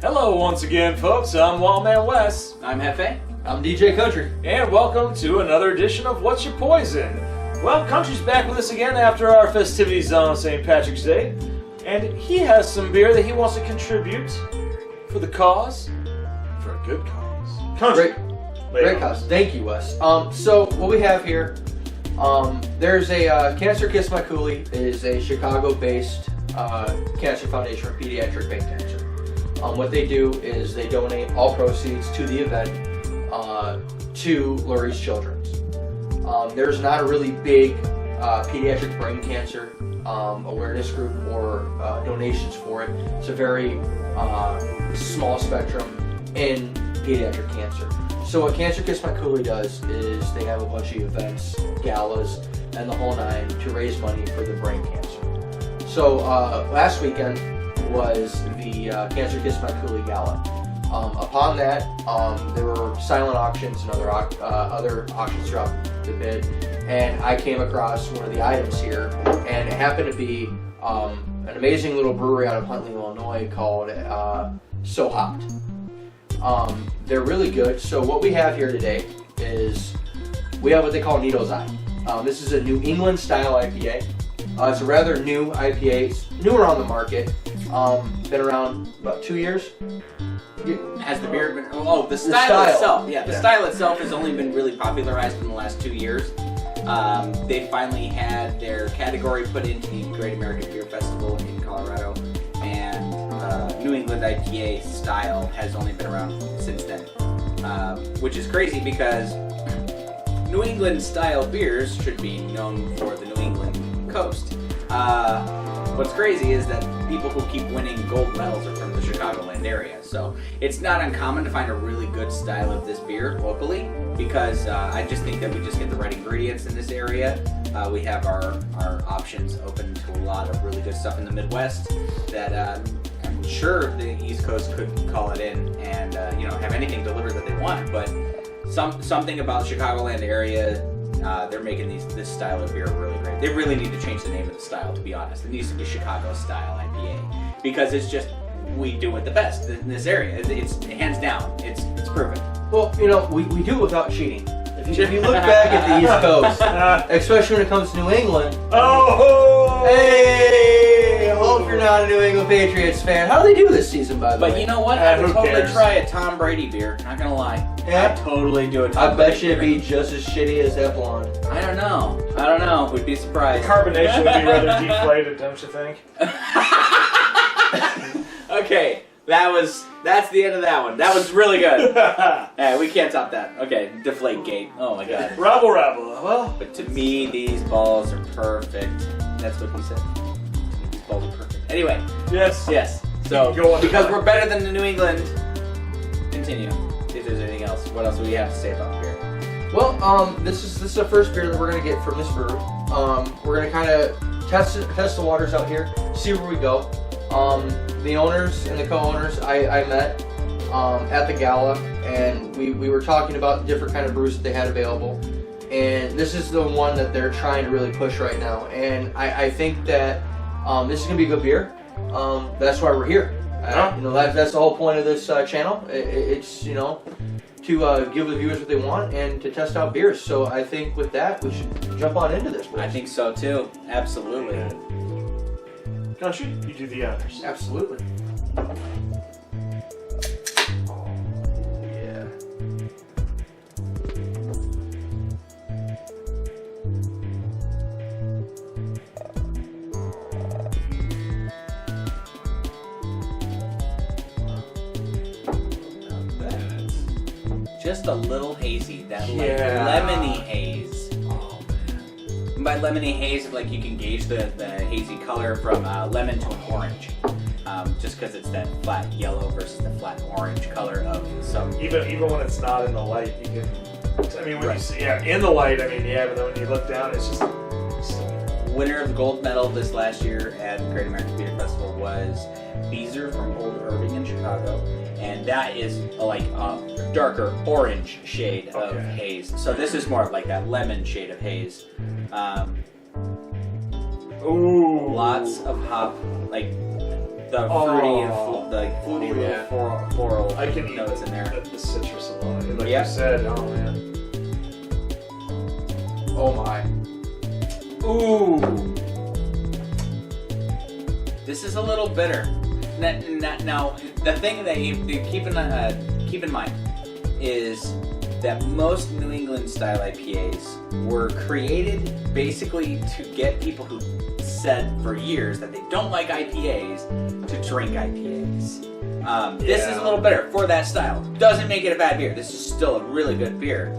Hello once again, folks. I'm Wallman Wess. I'm Jefe. I'm DJ Kuntry. And welcome to another edition of What's Your Poison? Well, Country's back with us again after our festivities on St. Patrick's Day. And he has some beer that he wants to contribute for the cause, for a good cause. Country. Great cause. Thank you, Wes. So what we have here, there's a Cancer Kiss My Cooley. It is a Chicago-based cancer foundation for pediatric brain cancer. What they do is they donate all proceeds to the event to Lurie's Children's. There's not a really big pediatric brain cancer awareness group or donations for it. It's a very small spectrum in pediatric cancer. So what Cancer Kiss My Cooley does is they have a bunch of events, galas, and the whole nine to raise money for the brain cancer. So last weekend was the Cancer Kiss My Cooley Gala. Upon that, there were silent auctions and other auctions throughout the bid, and I came across one of the items here, and it happened to be an amazing little brewery out of Huntley, Illinois called So Hopped. They're really good. So what we have here today is we have what they call Needle's Eye. This is a New England style IPA. It's a rather new IPA. It's newer on the market. Been around about 2 years. Has the beer been? Oh, the style itself. Yeah, the style itself has only been really popularized in the last 2 years. They finally had their category put into the Great American Beer Festival in Colorado, and New England IPA style has only been around since then, which is crazy because New England style beers should be known for the New England coast. What's crazy is that people who keep winning gold medals are from the Chicagoland area, so it's not uncommon to find a really good style of this beer locally, because I just think that we just get the right ingredients in this area. We have our options open to a lot of really good stuff in the Midwest that I'm sure the East Coast could call it in and have anything delivered that they want, but something about the Chicagoland area, they're making this style of beer really great. They really need to change the name of the style, to be honest. It needs to be Chicago style IPA, because it's just, we do it the best in this area. It's hands down. It's proven. Well, we do it without cheating. If you look back at the East Coast, especially when it comes to New England. Oh! Hey! Hope you're not a New England Patriots fan. How do they do this season, by the way? But you know what? I would totally try a Tom Brady beer. Not gonna lie. Yeah? I'd totally do it. I bet you it'd be just as shitty as that blonde. I don't know. We'd be surprised. Carbonation would be rather deflated, don't you think? Okay, that's the end of that one. That was really good. Hey, we can't top that. Okay, deflate gate. Oh my god. Rabble. Well, but to me, these balls are perfect. That's what he said. These balls are perfect. Anyway. Yes. So, because we're better than the New England, continue. If there's anything else, what else do we have to say about beer? Well, this is the first beer that we're gonna get from this brewery. We're gonna kind of test the waters out here, see where we go. The owners and the co-owners I met at the gala, and we were talking about different kind of brews that they had available, and this is the one that they're trying to really push right now, and I think that this is gonna be a good beer. That's why we're here. That's the whole point of this channel. It's to give the viewers what they want and to test out beers. So I think with that we should jump on into this. I think so too. Absolutely. Country, you do the honors. Absolutely. Oh, yeah. Just a little hazy, that lemony haze. Oh man. And by lemony haze, like you can gauge the hazy color from lemon to an orange, just because it's that flat yellow versus the flat orange color of some. Even when it's not in the light, you can. I mean, when you see, in the light, but then when you look down, it's just. Winner of the gold medal this last year at the Great American Beer Festival was Beezer from Old Irving in Chicago, and that is like a darker orange shade of haze. So this is more of like that lemon shade of haze. Ooh. Lots of hop, like the fruity and like fruity little floral I can eat notes in there. The citrus alone. Like Yeah. you said, oh man. Oh my. Ooh. This is a little bitter. Now, the thing that you keep in mind is that most New England style IPAs were created basically to get people who said for years that they don't like IPAs to drink IPAs. This is a little bitter for that style. Doesn't make it a bad beer. This is still a really good beer.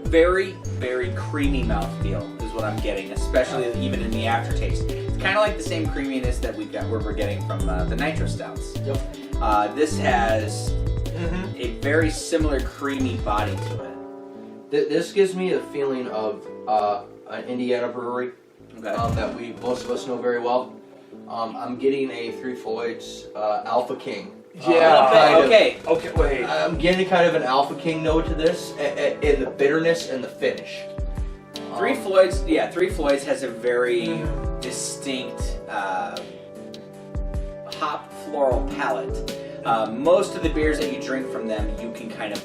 Very, very creamy mouthfeel is what I'm getting, especially even in the aftertaste. It's kind of like the same creaminess that we're getting from the Nitro Stouts. Yep. This has a very similar creamy body to it. This gives me a feeling of an Indiana brewery that most of us know very well. I'm getting a Three Floyds Alpha King. Okay, wait. I'm getting kind of an Alpha King note to this, in the bitterness and the finish. Three Floyds has a very distinct hop floral palate. Most of the beers that you drink from them, you can kind of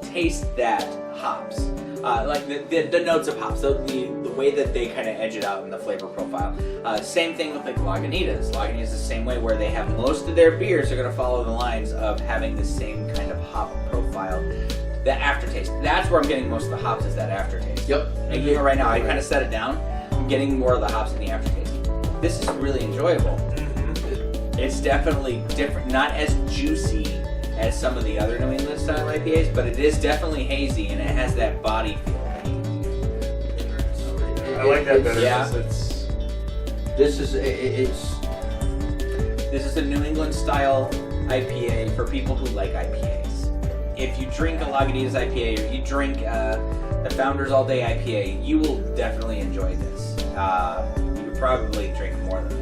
taste that hops. Like the notes of hops, the way that they kind of edge it out in the flavor profile. Same thing with like Lagunitas. Lagunitas is the same way, where they have most of their beers are going to follow the lines of having the same kind of hop profile. The aftertaste, that's where I'm getting most of the hops, is that aftertaste. Yep. And even right now, I kind of set it down. I'm getting more of the hops in the aftertaste. This is really enjoyable. It's definitely different, not as juicy as some of the other New England style IPAs, but it is definitely hazy and it has that body feel. I like that better. Yeah. This is a New England style IPA for people who like IPAs. If you drink a Lagunitas IPA or you drink the Founders All Day IPA, you will definitely enjoy this. You would probably drink more than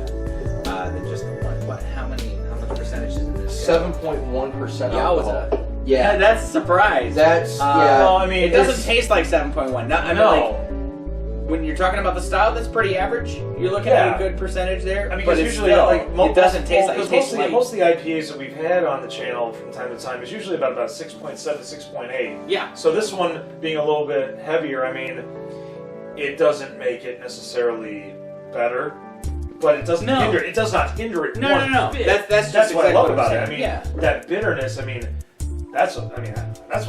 that, than just the one. How much percentage is in this? 7.1% Yeah, alcohol. Yeah, that's a surprise. Well, I mean, it doesn't taste like 7.1. No. When you're talking about the style, that's pretty average. You're looking at a good percentage there. I mean, but because it's usually, still, like, it doesn't taste like it tastes like. Most of the IPAs that we've had on the channel from time to time is usually about 6.7, 6.8. Yeah. So this one being a little bit heavier, I mean, it doesn't make it necessarily better, but it doesn't hinder. It does not hinder it. No. That's what I love about it. I saying. mean, that bitterness. I mean, that's what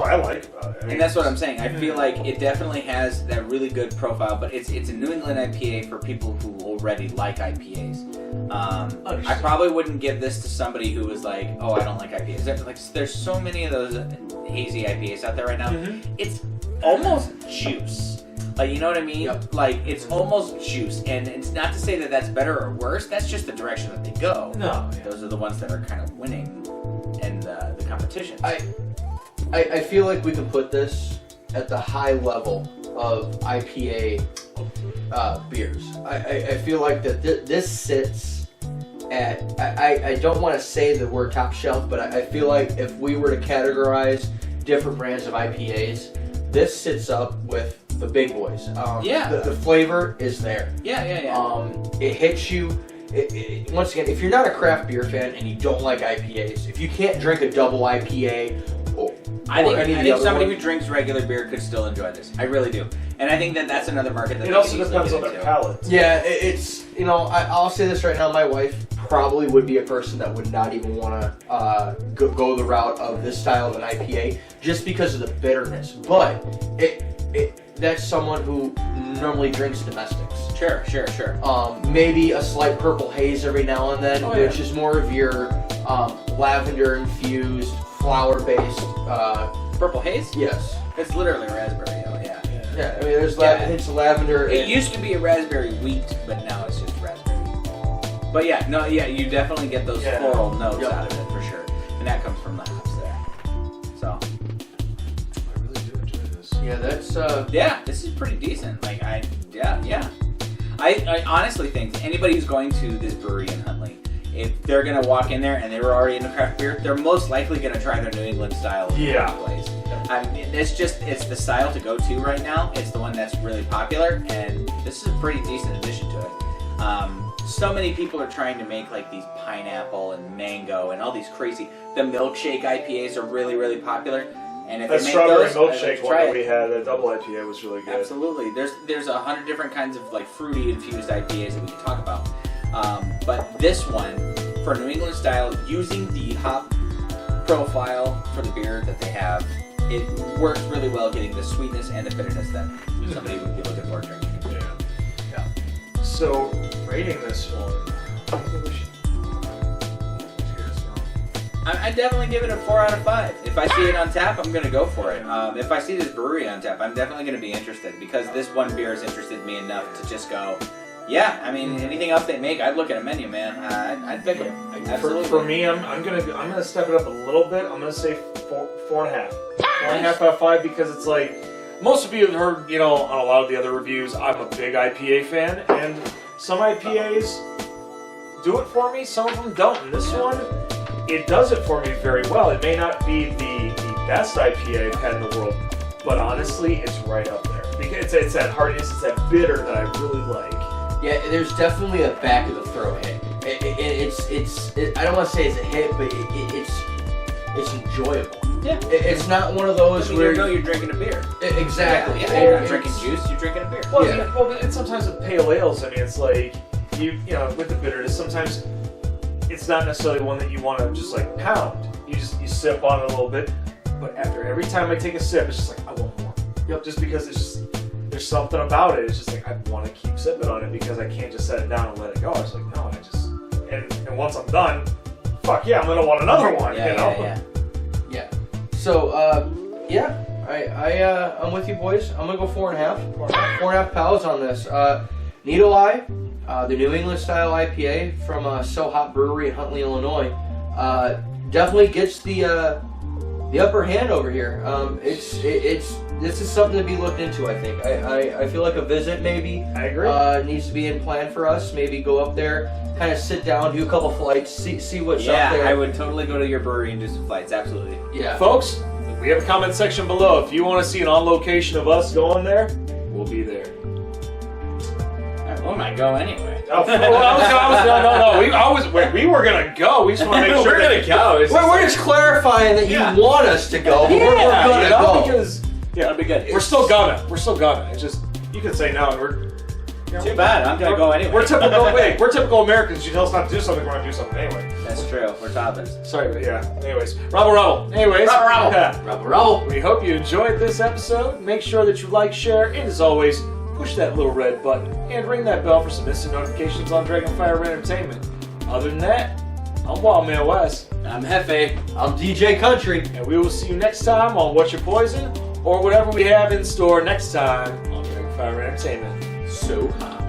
I like about it. I mean, and that's what I'm saying. I feel like it definitely has that really good profile, but it's a New England IPA for people who already like IPAs. I probably wouldn't give this to somebody who was like, oh, I don't like IPAs. There's so many of those hazy IPAs out there right now. It's almost juice. Like, you know what I mean? Yep. Like, it's almost juice. And it's not to say that that's better or worse. That's just the direction that they go. No. Those are the ones that are kind of winning in the competition. I feel like we can put this at the high level of IPA beers. I feel like that this sits at, I don't want to say the word top shelf, but I feel like if we were to categorize different brands of IPAs, this sits up with the big boys. The flavor is there. Yeah. It hits you. Once again, if you're not a craft beer fan and you don't like IPAs, if you can't drink a double IPA, I think somebody who drinks regular beer could still enjoy this. I really do, and I think that's another market that it also depends on their palate. Yeah, it's I'll say this right now. My wife probably would be a person that would not even want to go the route of this style of an IPA just because of the bitterness. But that's someone who normally drinks domestics. Sure. Maybe a slight purple haze every now and then, which is more of your lavender infused, flower based. Purple haze? Yes. It's literally raspberry. Oh yeah. Yeah, I mean there's hints of lavender. It used to be a raspberry wheat, but now it's just raspberry. But you definitely get those floral notes out of it for sure, and that comes from the hops there. So. I really do enjoy this. Yeah, that's this is pretty decent. Like I honestly think anybody who's going to this brewery in Huntley, if they're gonna walk in there and they were already into craft beer, they're most likely gonna try their New England style place. I mean, it's the style to go to right now. It's the one that's really popular, and this is a pretty decent addition to it. so many people are trying to make like these pineapple and mango and all these crazy. The milkshake IPAs are really, really popular. And if That they make strawberry those, milkshake one try that it. we had, the double IPA was really good. Absolutely. There's 100 different kinds of like fruity infused IPAs that we can talk about. But this one, for New England style, using the hop profile for the beer that they have, it works really well getting the sweetness and the bitterness that somebody would be looking for drinking. Yeah. So, rating this one, I think we should... I definitely give it a 4 out of 5. If I see it on tap, I'm going to go for it. If I see this brewery on tap, I'm definitely going to be interested because this one beer has interested me enough to just go, yeah, I mean, anything else they make, I'd look at a menu, man. I'd pick it. Absolutely. For me, I'm gonna step it up a little bit. I'm gonna say 4.5. 4.5 out of 5 because it's like, most of you have heard, on a lot of the other reviews, I'm a big IPA fan, and some IPAs do it for me, some of them don't. And this one, it does it for me very well. It may not be the best IPA I've had in the world, but honestly, it's right up there. Because it's that hardness, it's that bitter that I really like. Yeah, there's definitely a back of the throat hit. I don't want to say it's a hit, but it's enjoyable. Yeah. It's not one of those where you know you're drinking a beer. Exactly. Yeah, you're not drinking juice, you're drinking a beer. Well, Yeah. well, and sometimes with pale ales, I mean, it's like, you know, with the bitterness, sometimes it's not necessarily one that you want to just like pound. You sip on it a little bit, but after every time I take a sip, it's just like, I want more. Yep. Just because it's just, there's something about it. It's just like, I want to keep sipping on it because I can't just set it down and let it go. I was like, no, and once I'm done, fuck yeah, I'm going to want another one, you know? Yeah. So, I'm with you boys. I'm gonna go 4.5. 4.5 pounds on this. Needle Eye, the New England style IPA from So Hot Brewery in Huntley, Illinois, definitely gets the upper hand over here. This is something to be looked into. I think. I feel like a visit maybe. I agree. Needs to be in plan for us. Maybe go up there, kind of sit down, do a couple flights, see what's up there. I would totally go to your brewery and do some flights. Absolutely. Yeah, Folks, we have a comment section below. If you want to see an on location of us going there, we'll be there. We might go anyway. No. We were gonna go. We just want to make sure we're gonna go. We're just clarifying that you want us to go. But we're gonna go because that'd be good. We're still gonna. It's just you can say no, and we're. Too bad. I'm gonna go anyway. We're typical Americans. You tell us not to do something, we're gonna do something anyway. That's true. We're toppers. Sorry, but yeah. Anyways, Rubble. Anyways, Rubble. Yeah. Rubble. We hope you enjoyed this episode. Make sure that you like, share, and as always, push that little red button and ring that bell for some instant notifications on Dragonfire Entertainment. Other than that, I'm Wildman Wess. I'm Jefe. I'm DJ Kuntry. And we will see you next time on What's Your Poison, or whatever we have in store next time on Dragonfire Entertainment. So hot.